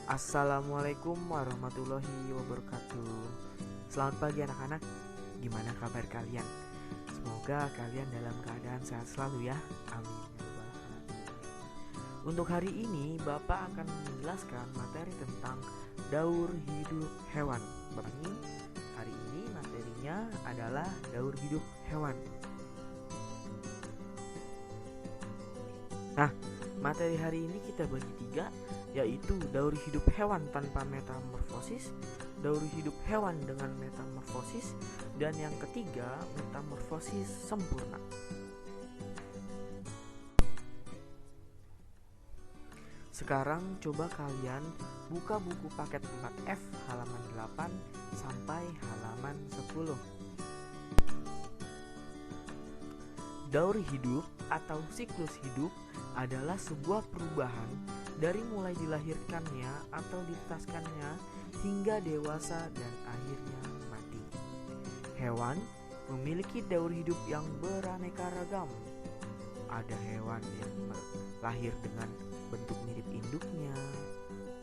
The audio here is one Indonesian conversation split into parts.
Assalamualaikum warahmatullahi wabarakatuh. Selamat pagi anak-anak. Gimana kabar kalian? Semoga kalian dalam keadaan sehat selalu ya. Amin. Untuk hari ini Bapak akan menjelaskan materi tentang daur hidup hewan. Hari ini materinya adalah daur hidup hewan. Nah, materi hari ini kita bagi tiga, yaitu daur hidup hewan tanpa metamorfosis, daur hidup hewan dengan metamorfosis, dan yang ketiga, metamorfosis sempurna. Sekarang coba kalian buka buku paket 4F halaman 8 sampai halaman 10. Daur hidup atau siklus hidup adalah sebuah perubahan dari mulai dilahirkannya atau ditetaskannya hingga dewasa dan akhirnya mati. Hewan memiliki daur hidup yang beraneka ragam. Ada hewan yang lahir dengan bentuk mirip induknya,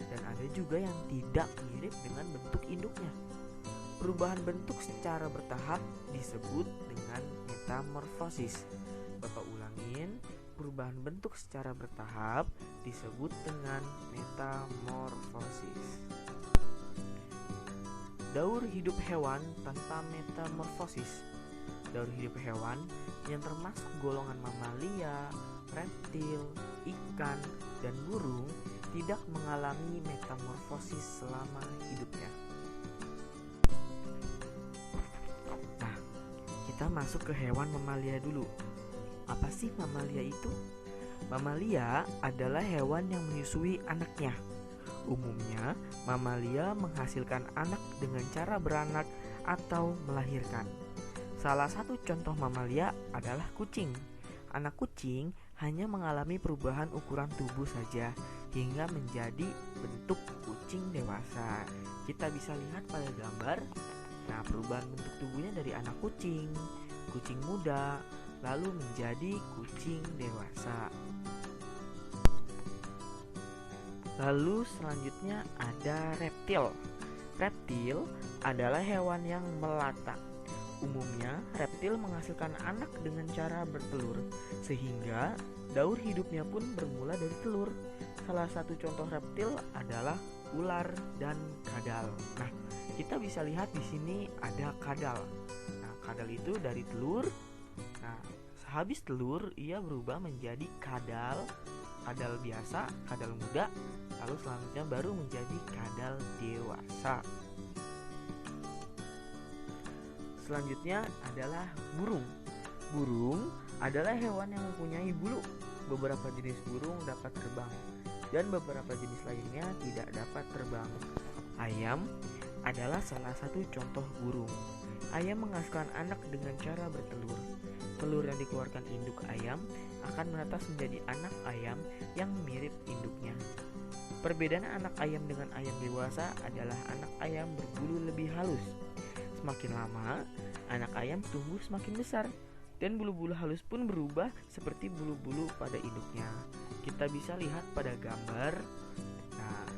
dan ada juga yang tidak mirip dengan bentuk induknya. Perubahan bentuk secara bertahap disebut dengan metamorfosis. Bapak ulangin, perubahan bentuk secara bertahap disebut dengan metamorfosis. Daur hidup hewan tanpa metamorfosis. Daur hidup hewan yang termasuk golongan mamalia, reptil, ikan, dan burung tidak mengalami metamorfosis selama hidupnya. Nah, kita masuk ke hewan mamalia dulu. Apa sih mamalia itu? Mamalia adalah hewan yang menyusui anaknya. Umumnya, mamalia menghasilkan anak dengan cara beranak atau melahirkan. Salah satu contoh mamalia adalah kucing. Anak kucing hanya mengalami perubahan ukuran tubuh saja hingga menjadi bentuk kucing dewasa. Kita bisa lihat pada gambar. Nah, perubahan bentuk tubuhnya dari anak kucing, kucing muda, lalu menjadi kucing dewasa. Lalu selanjutnya ada reptil. Reptil adalah hewan yang melata. Umumnya reptil menghasilkan anak dengan cara bertelur, sehingga daur hidupnya pun bermula dari telur. Salah satu contoh reptil adalah ular dan kadal. Nah, kita bisa lihat di sini ada kadal. Nah, kadal itu dari telur. Nah, sehabis telur ia berubah menjadi kadal biasa, kadal muda, lalu selanjutnya baru menjadi kadal dewasa. Selanjutnya adalah burung. Burung adalah hewan yang mempunyai bulu. Beberapa jenis burung dapat terbang dan beberapa jenis lainnya tidak dapat terbang. Ayam adalah salah satu contoh burung. Ayam menghasilkan anak dengan cara bertelur. Telur yang dikeluarkan induk ayam akan menetas menjadi anak ayam yang mirip induknya. Perbedaan anak ayam dengan ayam dewasa adalah anak ayam berbulu lebih halus. Semakin lama, anak ayam tumbuh semakin besar dan bulu-bulu halus pun berubah seperti bulu-bulu pada induknya. Kita bisa lihat pada gambar. Nah,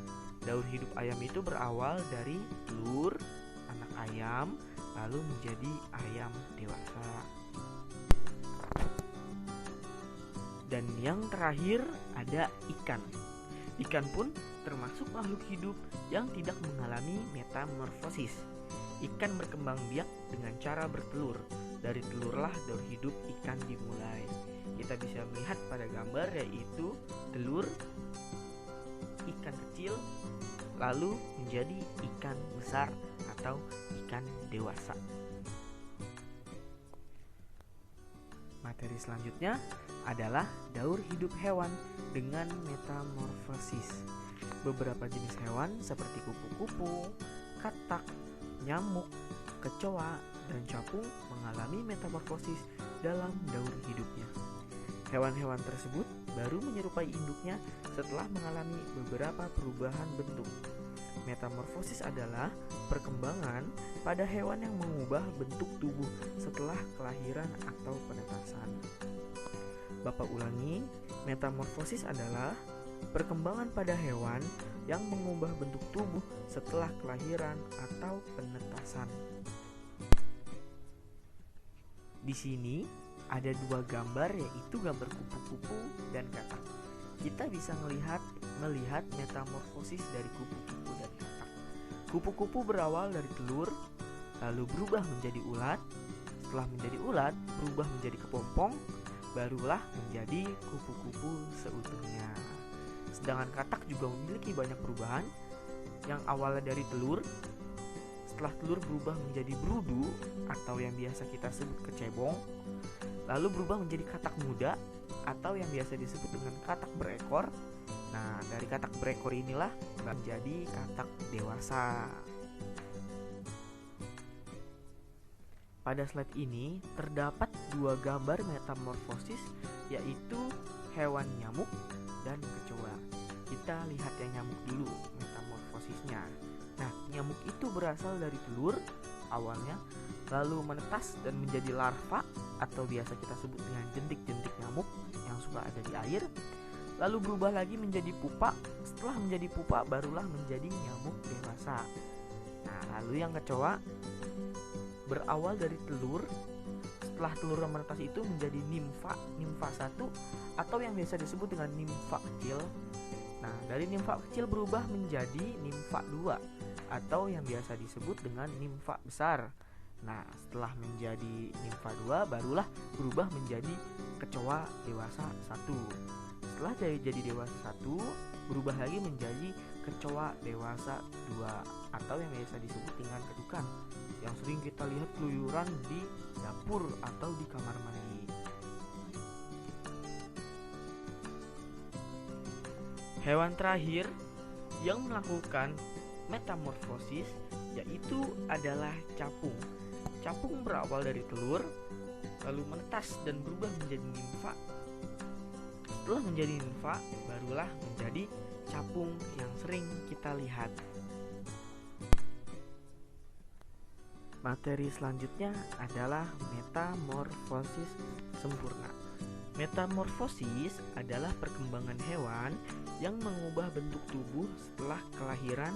daur hidup ayam itu berawal dari telur anak ayam lalu menjadi ayam dewasa. Dan yang terakhir ada ikan. Ikan pun termasuk makhluk hidup yang tidak mengalami metamorfosis. Ikan berkembang biak dengan cara bertelur. Dari telurlah daur hidup ikan dimulai. Kita bisa melihat pada gambar yaitu telur ikan kecil lalu menjadi ikan besar atau ikan dewasa. Materi selanjutnya adalah daur hidup hewan dengan metamorfosis. Beberapa jenis hewan seperti kupu-kupu, katak, nyamuk, kecoa, dan capung mengalami metamorfosis dalam daur hidupnya. Hewan-hewan tersebut baru menyerupai induknya setelah mengalami beberapa perubahan bentuk. Metamorfosis adalah perkembangan pada hewan yang mengubah bentuk tubuh setelah kelahiran atau penetasan. Bapak ulangi, metamorfosis adalah Perkembangan pada hewan yang mengubah bentuk tubuh setelah kelahiran atau penetasan. Di sini ada dua gambar, yaitu gambar kupu-kupu dan katak. Kita bisa melihat metamorfosis dari kupu-kupu dan katak. Kupu-kupu berawal dari telur, lalu berubah menjadi ulat. Setelah menjadi ulat, berubah menjadi kepompong, barulah menjadi kupu-kupu seutuhnya. Sedangkan katak juga memiliki banyak perubahan, yang awalnya dari telur, setelah telur berubah menjadi berudu atau yang biasa kita sebut kecebong, lalu berubah menjadi katak muda atau yang biasa disebut dengan katak berekor. Nah, dari katak berekor inilah menjadi katak dewasa. Pada slide ini terdapat dua gambar metamorfosis, yaitu hewan nyamuk dan kecoa. Kita lihat yang nyamuk dulu metamorfosisnya. Nah, nyamuk itu berasal dari telur awalnya, lalu menetas dan menjadi larva atau biasa kita sebut dengan jentik-jentik nyamuk yang suka ada di air, lalu berubah lagi menjadi pupa. Setelah menjadi pupa barulah menjadi nyamuk dewasa. Nah, lalu yang kecoa berawal dari telur, setelah telur yang menetas itu menjadi nimfa 1 atau yang biasa disebut dengan nimfa kecil. Nah, dari nimfa kecil berubah menjadi nimfa 2 atau yang biasa disebut dengan nimfa besar. Nah, setelah menjadi nimfa 2 barulah berubah menjadi kecoa dewasa 1. Setelah jadi dewasa 1, berubah lagi menjadi kecoa dewasa 2 atau yang biasa disebut dengan kedukan, yang sering kita lihat keluyuran di dapur atau di kamar mandi. Hewan terakhir yang melakukan metamorfosis yaitu adalah capung. Capung berawal dari telur, lalu menetas dan berubah menjadi nimfa. Setelah menjadi nimfa, barulah menjadi capung yang sering kita lihat. Materi selanjutnya adalah metamorfosis sempurna. Metamorfosis adalah perkembangan hewan yang mengubah bentuk tubuh setelah kelahiran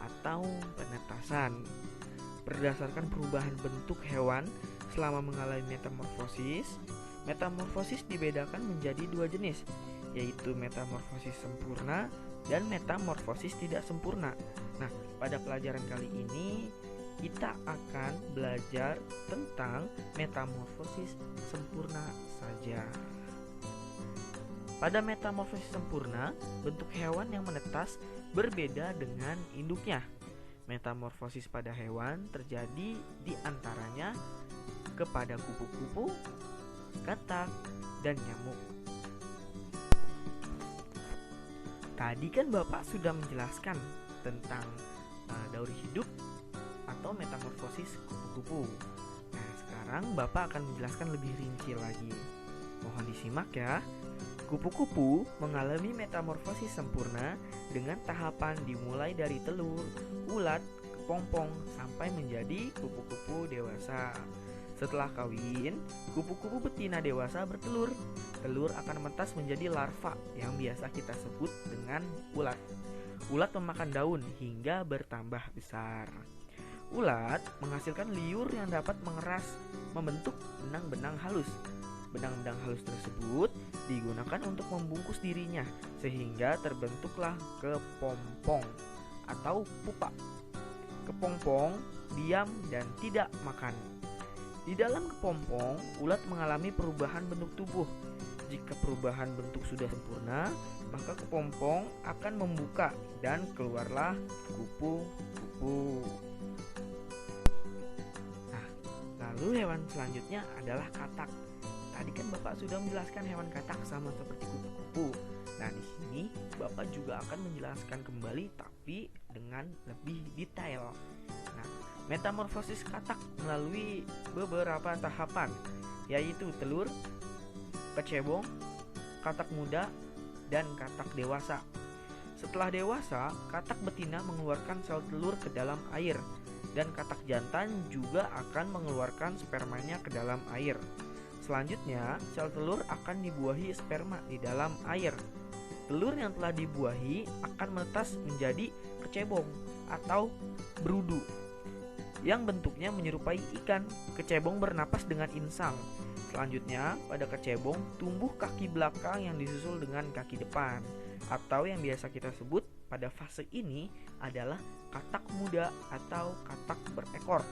atau penetasan. Berdasarkan perubahan bentuk hewan selama mengalami metamorfosis, metamorfosis dibedakan menjadi dua jenis, yaitu metamorfosis sempurna dan metamorfosis tidak sempurna. Nah, pada pelajaran kali ini kita akan belajar tentang metamorfosis sempurna saja. Pada metamorfosis sempurna, bentuk hewan yang menetas berbeda dengan induknya. Metamorfosis pada hewan terjadi di antaranya kepada kupu-kupu, katak, dan nyamuk. Tadi kan Bapak sudah menjelaskan tentang daur hidup atau metamorfosis kupu-kupu. Nah, sekarang Bapak akan menjelaskan lebih rinci lagi. Mohon disimak ya. Kupu-kupu mengalami metamorfosis sempurna dengan tahapan dimulai dari telur, ulat, kepompong sampai menjadi kupu-kupu dewasa. Setelah kawin, kupu-kupu betina dewasa bertelur. Telur akan menetas menjadi larva yang biasa kita sebut dengan ulat. Ulat memakan daun hingga bertambah besar. Ulat menghasilkan liur yang dapat membentuk benang-benang halus. Benang-benang halus tersebut digunakan untuk membungkus dirinya sehingga terbentuklah kepompong atau pupa. Kepompong diam dan tidak makan. Di dalam kepompong, ulat mengalami perubahan bentuk tubuh. Jika perubahan bentuk sudah sempurna, maka kepompong akan membuka dan keluarlah kupu-kupu. Nah, lalu hewan selanjutnya adalah katak. Tadi kan Bapak sudah menjelaskan hewan katak sama seperti kupu-kupu. Nah, di sini Bapak juga akan menjelaskan kembali tapi dengan lebih detail. Nah, metamorfosis katak melalui beberapa tahapan, yaitu telur, kecebong, katak muda, dan katak dewasa. Setelah dewasa, katak betina mengeluarkan sel telur ke dalam air, dan katak jantan juga akan mengeluarkan spermanya ke dalam air. Selanjutnya, sel telur akan dibuahi sperma di dalam air. Telur yang telah dibuahi akan menetas menjadi kecebong atau berudu yang bentuknya menyerupai ikan. Kecebong bernapas dengan insang. Selanjutnya, pada kecebong tumbuh kaki belakang yang disusul dengan kaki depan, atau yang biasa kita sebut pada fase ini adalah katak muda atau katak berekor.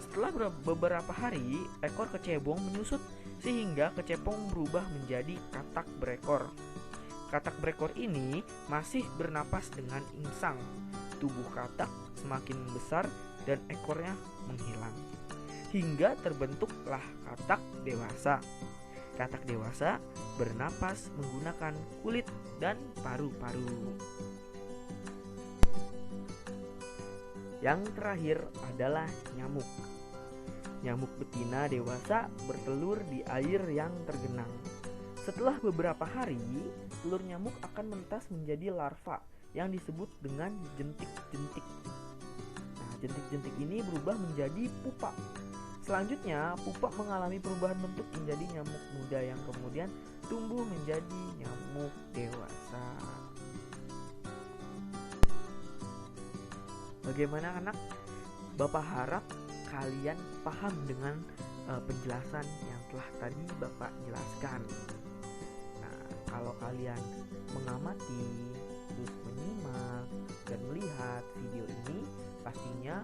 Setelah beberapa hari, ekor kecebong menyusut sehingga kecebong berubah menjadi katak berekor. Katak berekor ini masih bernapas dengan insang. Tubuh katak semakin besar dan ekornya menghilang, hingga terbentuklah katak dewasa. Katak dewasa bernapas menggunakan kulit dan paru-paru. Yang terakhir adalah nyamuk. Nyamuk betina dewasa bertelur di air yang tergenang. Setelah beberapa hari, telur nyamuk akan menetas menjadi larva yang disebut dengan jentik-jentik. Nah, jentik-jentik ini berubah menjadi pupa. Selanjutnya, pupa mengalami perubahan bentuk menjadi nyamuk muda yang kemudian tumbuh menjadi nyamuk dewasa. Bagaimana anak? Bapak harap kalian paham dengan penjelasan yang telah tadi Bapak jelaskan. Nah, kalau kalian mengamati, terus menyimak dan melihat video ini, pastinya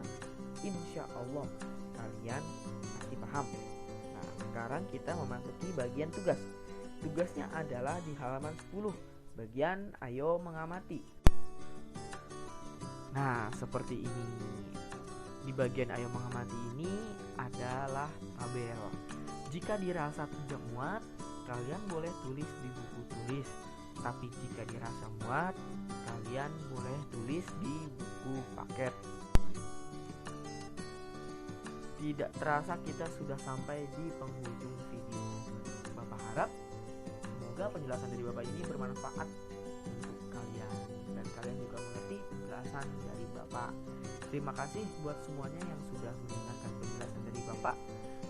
insya Allah kalian pasti paham. Nah, sekarang kita memasuki bagian tugas. Tugasnya adalah di halaman 10, bagian ayo mengamati. Nah, seperti ini. Di bagian ayo mengamati ini adalah tabel. Jika dirasa tidak muat, kalian boleh tulis di buku tulis. Tapi jika dirasa muat, kalian boleh tulis di buku paket. Tidak terasa kita sudah sampai di penghujung video. Bapak harap semoga penjelasan dari Bapak ini bermanfaat untuk kalian dan kalian juga mengerti penjelasan dari Bapak. Terima kasih buat semuanya yang sudah mendengarkan penjelasan dari Bapak.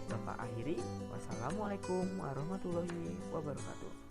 Bapak akhiri, wassalamualaikum warahmatullahi wabarakatuh.